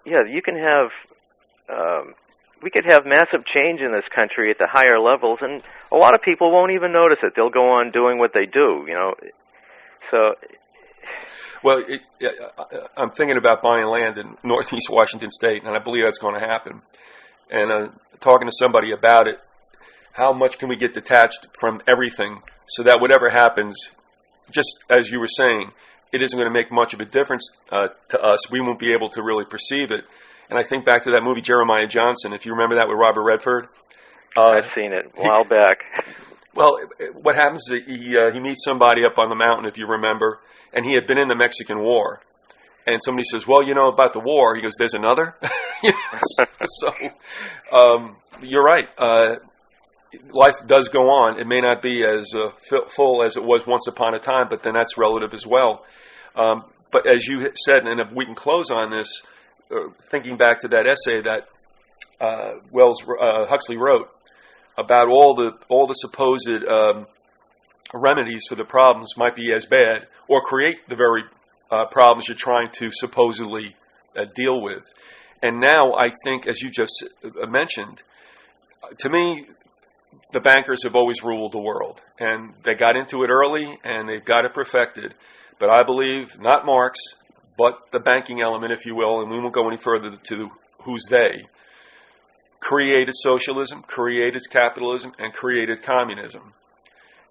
You can have, we could have massive change in this country at the higher levels, and a lot of people won't even notice it. They'll go on doing what they do, you know. So, well, I'm thinking about buying land in northeast Washington State, and I believe that's going to happen. And talking to somebody about it, how much can we get detached from everything so that whatever happens, just as you were saying, it isn't going to make much of a difference to us. We won't be able to really perceive it. And I think back to that movie Jeremiah Johnson, if you remember that with Robert Redford. I've seen it a while back. Well, what happens is he meets somebody up on the mountain, if you remember, and he had been in the Mexican War. And somebody says, well, you know about the war. He goes, there's another? So, you're right. Life does go on. It may not be as full as it was once upon a time, but then that's relative as well. But as you said, and if we can close on this, thinking back to that essay that Huxley wrote about all the supposed remedies for the problems might be as bad, or create the very problems you're trying to supposedly deal with. And now I think, as you just mentioned, to me, the bankers have always ruled the world, and they got into it early, and they've got it perfected. But I believe not Marx, but the banking element, if you will, and we won't go any further to who's they, created socialism, created capitalism, and created communism.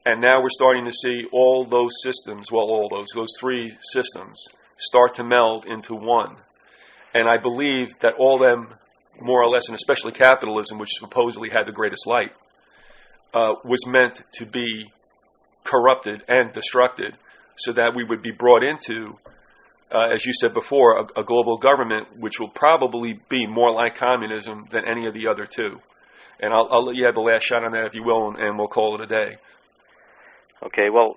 And now we're starting to see all those systems, those three systems, start to meld into one. And I believe that all them, more or less, and especially capitalism, which supposedly had the greatest light, was meant to be corrupted and destructed so that we would be brought into, as you said before, a global government which will probably be more like communism than any of the other two. And I'll let you have the last shot on that, if you will, and we'll call it a day. Okay, well,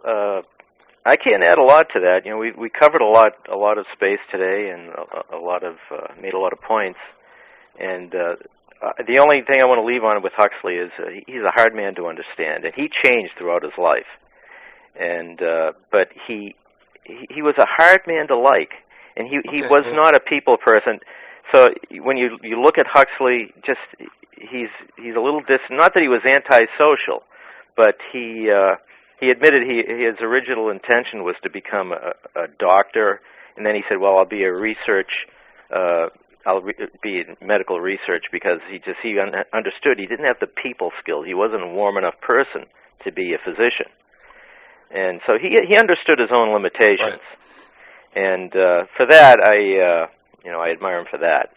I can't add a lot to that. You know, we covered a lot of space today, and made a lot of points. And the only thing I want to leave on with Huxley is he's a hard man to understand, and he changed throughout his life. And but he was a hard man to like, and he was not a people person. So when you look at Huxley, just he's a little not that he was antisocial, but he admitted his original intention was to become a doctor And then he said, well, I'll be a research, be in medical research, because he understood he didn't have the people skills. He wasn't a warm enough person to be a physician. And so he understood his own limitations. Right. And for that, I admire him for that.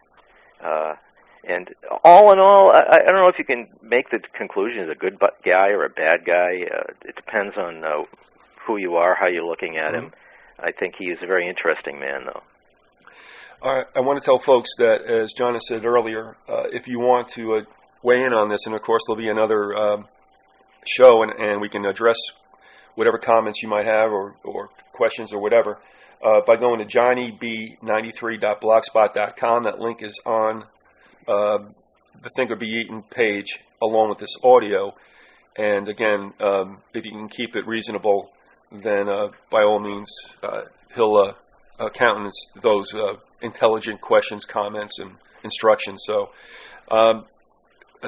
And all in all, I don't know if you can make the conclusion he's a good guy or a bad guy. It depends on who you are, how you're looking at him. I think he is a very interesting man, though. All right. I want to tell folks that, as John has said earlier, if you want to weigh in on this, and of course there'll be another show, and we can address whatever comments you might have or questions or whatever, by going to johnnyb93.blogspot.com. That link is on the Think or Be Eaten page along with this audio. And again, if you can keep it reasonable, then by all means, he'll countenance those intelligent questions, comments, and instructions. So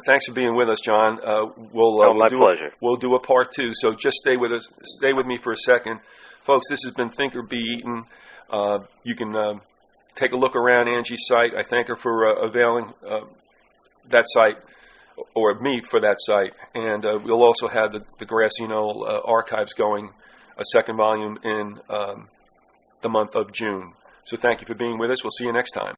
thanks for being with us, John. My pleasure. We'll do a part 2. So just stay with us. Stay with me for a second. Folks, this has been Think or Be Eaten. You can take a look around Angie's site. I thank her for availing that site, or me for that site. And we'll also have the Grassy Knoll archives going, a second volume in the month of June. So thank you for being with us. We'll see you next time.